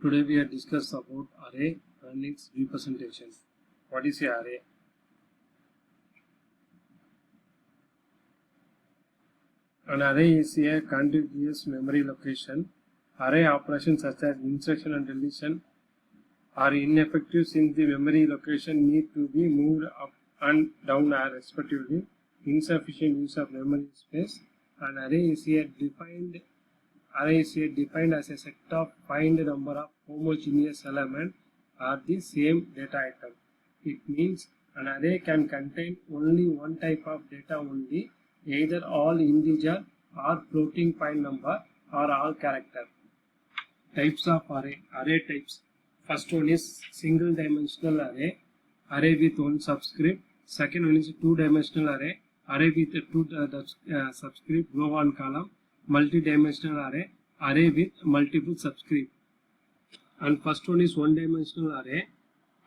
Today we are discuss about array and its representation. What is a array? An array is a contiguous memory location. Array operations such as insertion and deletion are ineffective since the memory location need to be moved up and down respectively. Insufficient use of memory space. An array is defined as a set of finite number of homogeneous elements or the same data item. It means an array can contain only one type of data only, either all integer or floating point number or all character. Types of array. Array types. First one is single dimensional array, array with one subscript. Second one is two-dimensional array, array with two subscript, row and column. Multi-dimensional array, array with multiple subscript. And first one is one-dimensional array.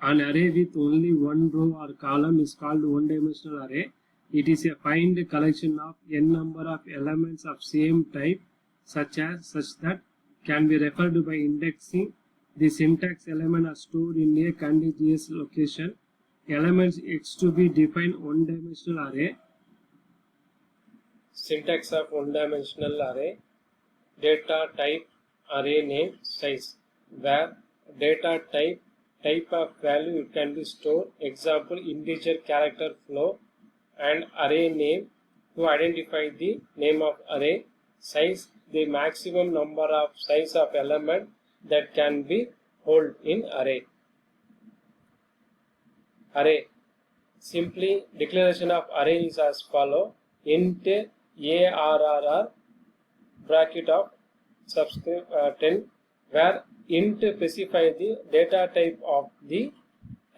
An array with only one row or column is called one-dimensional array. It is a finite collection of n number of elements of same type such that can be referred by indexing. The syntax element are stored in a contiguous location. Elements X to be defined one-dimensional array. Syntax of one-dimensional array. Data type, array name, size. Where data type of value it can be stored. Example, integer character flow. And array name to identify the name of array. Size, the maximum number of size of element that can be held in array. Array. Simply declaration of array is as follow. Int arr bracket of subscript 10, where int specify the data type of the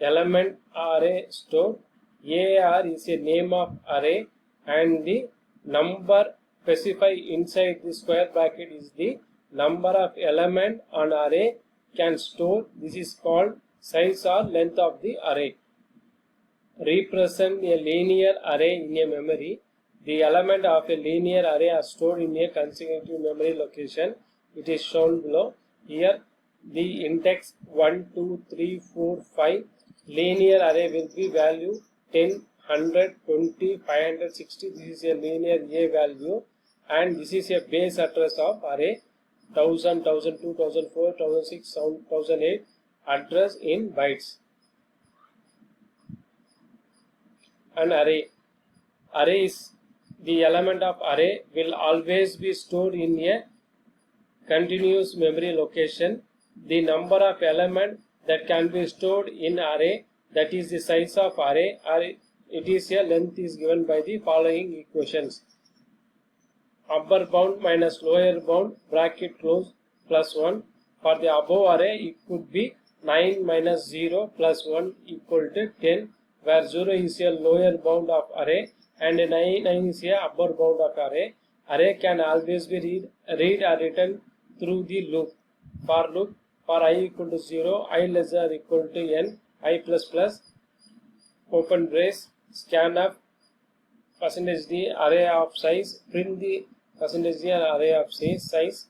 element array stored. Ar is a name of array and the number specified inside the square bracket is the number of element on array can store. This is called size or length of the array. Represent a linear array in a memory. The element of a linear array are stored in a consecutive memory location. It is shown below. Here the index 1, 2, 3, 4, 5 linear array will be value 10, 100, 20, 560. This is a linear A value and this is a base address of array 1000, 1002, 1004, 1006, 1008 address in bytes. An array. Array is the element of array will always be stored in a continuous memory location. The number of elements that can be stored in array, that is the size of array, or it is a length is given by the following equations. Upper bound minus lower bound bracket close plus 1. For the above array it could be 9 minus 0 plus 1 equal to 10, where 0 is a lower bound of array and 9 is a upper bound of array. Array can always be read or written through the loop. For loop, for I equal to 0, I less or equal to n, I plus plus, open brace, scanf, percentage d, array of size, print the percentage d array of size.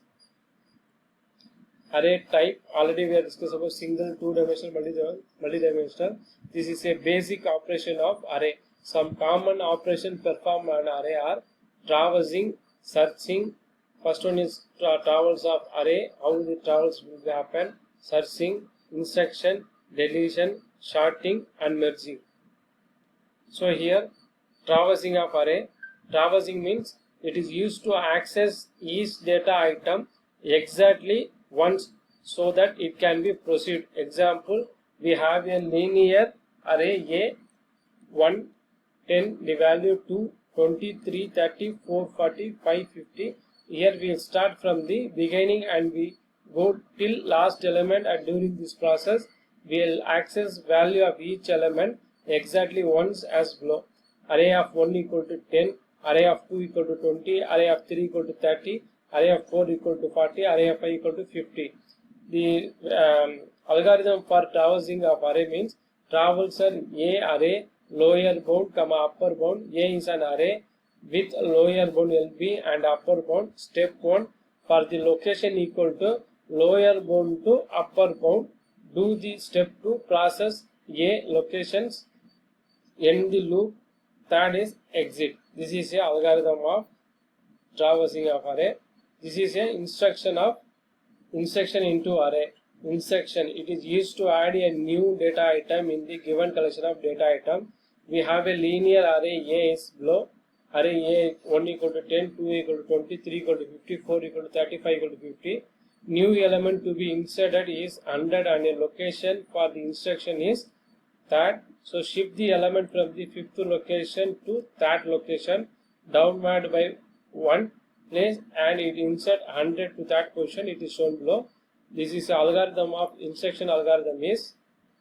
Array type, already we have discussed about single, two-dimensional, multi-dimensional. This is a basic operation of array. Some common operations performed on array are traversing, searching. First one is travels of array, how the travels will happen, searching, instruction, deletion, sorting and merging. So here traversing of array. Traversing means it is used to access each data item exactly once so that it can be proceed. Example, we have a linear array A 1, 10, the value 2, 20, 3, 30, 4, 40, 5, 50. Here we will start from the beginning and we go till last element, and during this process we will access value of each element exactly once as below. Array of 1 equal to 10, array of 2 equal to 20, array of 3 equal to 30, array of 4 equal to 40, array of 5 equal to 50. The algorithm for traversing of array means travels are A array, lower bound, upper bound. A is an array with lower bound LB and upper bound. Step 1, for the location equal to lower bound to upper bound. Do the step 2 process A locations, end the loop. Third is exit. This is a algorithm of traversing of array. This is a instruction into array. Instruction, it is used to add a new data item in the given collection of data item. We have a linear array A is below. Array A 1 equal to 10, 2 equal to 20, 3 equal to 50, 4 equal to 30, 5 equal to 50. New element to be inserted is 100 and a location for the instruction is third. So shift the element from the fifth location to third location downward by 1 place and it insert 100 to that position. It is shown below. This is algorithm of insertion algorithm is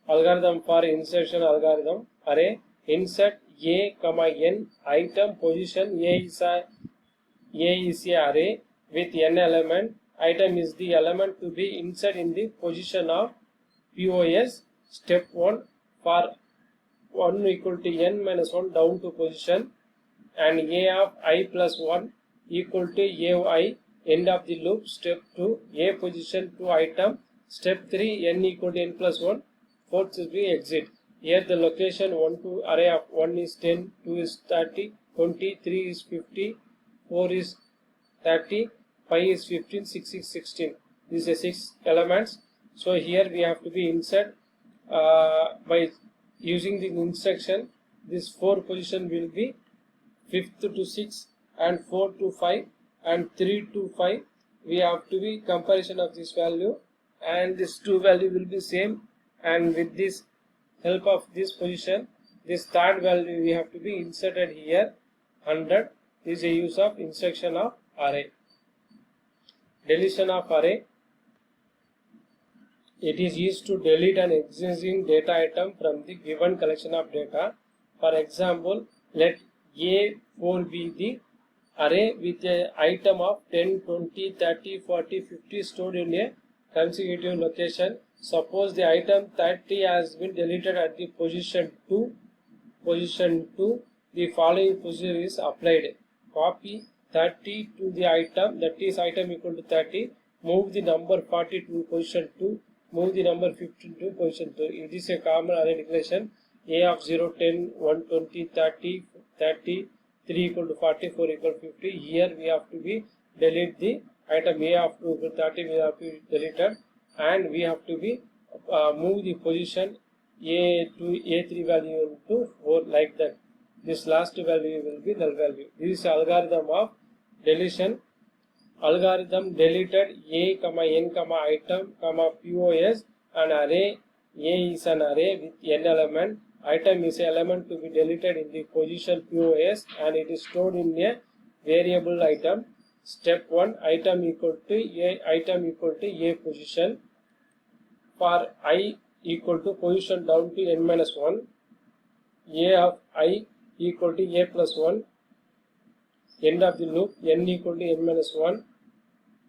algorithm for insertion algorithm array. Insert A, n item position. A is a array with n element. Item is the element to be inserted in the position of POS. Step 1 for 1 equal to n minus 1 down to position and A of I plus 1 equal to AI. End of the loop. Step 2 A position to item. Step 3 n equal to n plus 1. Fourth is the exit. Here the location 1 to array of 1 is 10, 2 is 30, 20, 3 is 50, 4 is 30, 5 is 15, 6 is 16. These are 6 elements. So here we have to be insert by using the instruction. This 4 position will be 5th to 6 and 4 to 5 and 3 to 5. We have to be comparison of this value and this 2 value will be same, and with this help of this position this third value we have to be inserted here 100. This is a use of instruction of array. Deletion of array. It is used to delete an existing data item from the given collection of data. For example, let A4 be the array with an item of 10, 20, 30, 40, 50 stored in a consecutive location. Suppose the item 30 has been deleted at the position 2. The following procedure is applied. Copy 30 to the item, that is item equal to 30. Move the number 40 to position 2. Move the number 15 to position 2. It is a common array declaration. A of 0, 10, 1, 20, 30, 30, 3 equal to 40, 4 equal to 50. Here we have to be delete the item A of 2 equal to 30. We have to be deleted, and we have to be move the position A to A3 value to 4 like that. This last value will be null value. This is algorithm of deletion. Algorithm deleted A, n, item, POS. An array A is an array with n element. Item is an element to be deleted in the position POS and it is stored in a variable item. Step 1 item equal to A position. For I equal to position down to n minus 1. A of I equal to A plus 1. End of the loop n equal to n minus 1.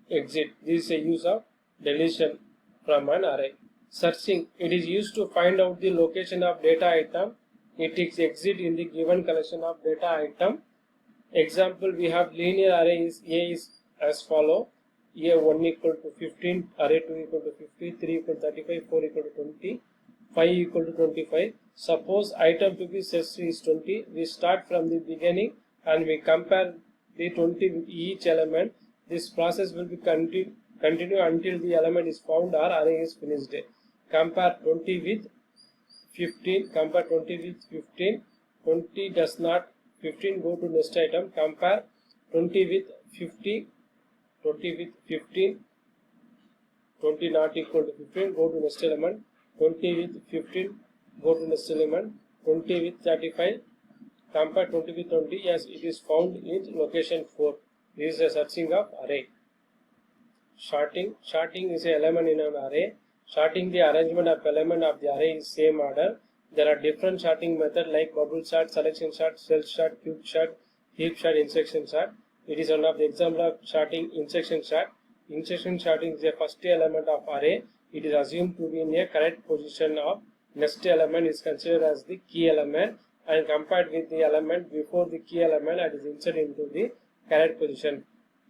Exit. This is a use of deletion from an array. Searching. It is used to find out the location of data item. It is exit in the given collection of data item. Example, we have linear array is A is as follow. A1 equal to 15, array 2 equal to 50, 3 equal to 35, 4 equal to 20, 5 equal to 25. Suppose item to be searched is 20. We start from the beginning and we compare the 20 with each element. This process will be continue until the element is found or array is finished. Compare 20 with 15. Compare 20 with 15. 20 does not. 15 go to next item. Compare 20 with 50. 20 with 15. 20 not equal to 15. Go to next element. 20 with 15. Go to next element. 20 with 35. Compare 20 with 20. Yes, it is found in location 4. This is a searching of array. Sorting. Sorting is an element in an array. Sorting the arrangement of element of the array is same order. There are different sorting methods like bubble sort, selection sort, cell sort, cube sort, heap sort, insertion sort. It is one of the example of sorting insertion sort. Insertion sorting is the first element of array. It is assumed to be in a correct position of next element is considered as the key element and compared with the element before the key element and is inserted into the correct position.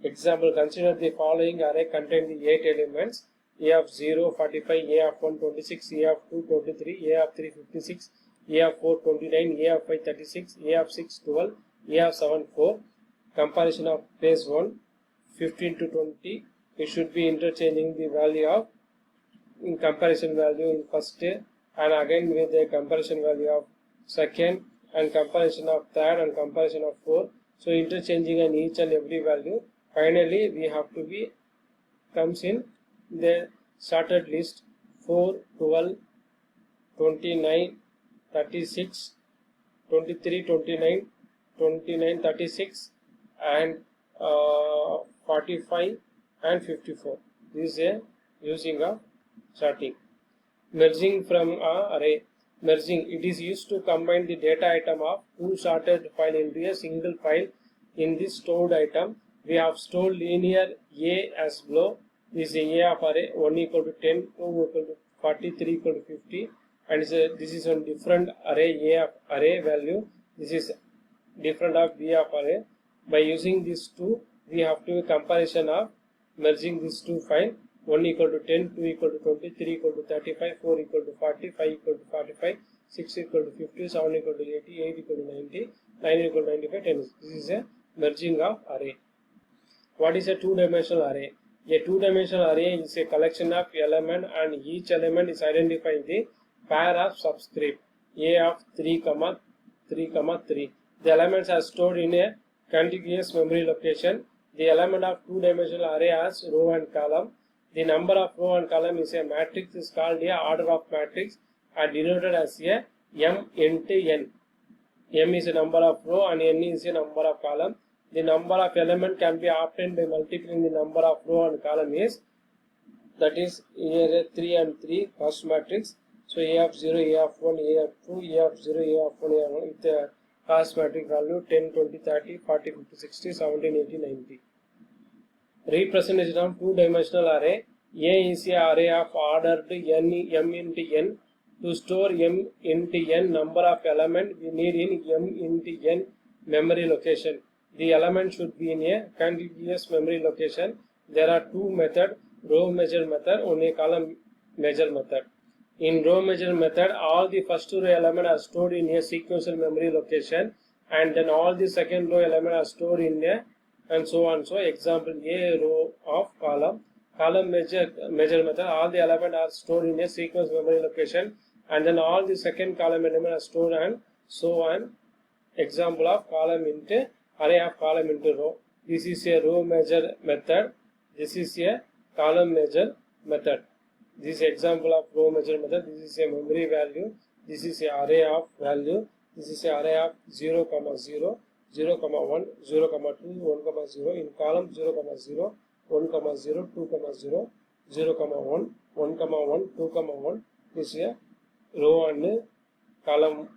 Example, consider the following array contain the 8 elements. A of 0 45, A of 1 26, A of 2 23, A of 3 56, A of 4 29, A of 5 36, A of 6 12, A of 7 4. Comparison of phase 1 15 to 20. We should be interchanging the value of in comparison value in first and again with the comparison value of second and comparison of third and comparison of fourth. So interchanging on each and every value. Finally, we have to be comes in the sorted list 4, 12, 29, 36, 23, 29, 29, 36 and 45 and 54. This is a using of sorting. Merging from a array. Merging, it is used to combine the data item of two sorted file into a single file. In this stored item, we have stored linear A as below. This is A of array 1 equal to 10, 2 equal to 40, 3 equal to 50, and this is one different array A of array value. This is different of B of array. By using these two, we have to comparison of merging these two files. 1 equal to 10, 2 equal to 20, 3 equal to 35, 4 equal to 40, 5 equal to 45, 6 equal to 50, 7 equal to 80, 8 equal to 90, 9 equal to 95, 10. This is a merging of array. What is a two-dimensional array? A two-dimensional array is a collection of elements and each element is identifying the pair of subscript A of 3, 3, 3. The elements are stored in a contiguous memory location. The element of two-dimensional array has row and column. The number of row and column is a matrix is called a order of matrix and denoted as a m into n. M is a number of row and n is a number of column. The number of element can be obtained by multiplying the number of row and column is, that is here 3 and 3 first matrix. So A of 0, A of 1, A of 2, A of 0, A of 1, A of 1 with the first matrix value 10, 20, 30, 40, 50, 60, 70, 80, 90. Representation of two-dimensional array. A is a array of ordered m into n. To store m into n number of element, we need in m into n memory location. The element should be in a contiguous memory location. There are two methods, row measure method and a column measure method. In row measure method, all the first row element are stored in a sequential memory location and then all the second row element are stored in a and so on. So example, a row of column measure method, all the elements are stored in a sequence memory location and then all the second column element are stored and so on. Example of column into array of column into row. This is a row measure method. This is a column measure method. This is example of row measure method. This is a memory value. This is a array of value. This is a array of 0, 0, 0, 1, 0, 2, 1, 0. In column 0, 0, 1, 0, 2, 0, 0, 1, 1, 1, 2, 1. This is a row and column.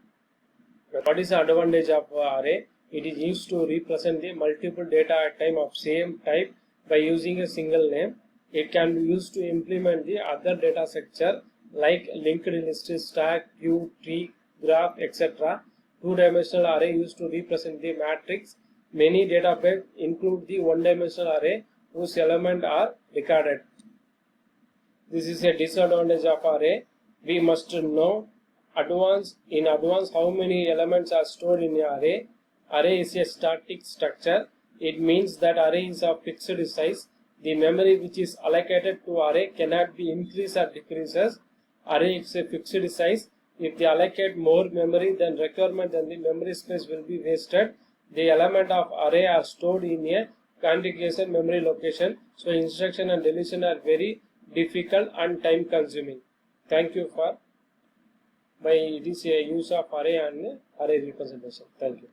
What is the advantage of array? It is used to represent the multiple data at time of same type by using a single name. It can be used to implement the other data structure like linked list, stack, queue, tree, graph, etc. Two-dimensional array used to represent the matrix. Many databases include the one-dimensional array whose elements are recorded. This is a disadvantage of array. We must know in advance how many elements are stored in an array. Array is a static structure. It means that array is of fixed size. The memory which is allocated to array cannot be increased or decreases. Array is a fixed size. If they allocate more memory than requirement, then the memory space will be wasted. The element of array are stored in a contiguous memory location. So instruction and deletion are very difficult and time consuming. Thank you for it is a use of array and array representation. Thank you.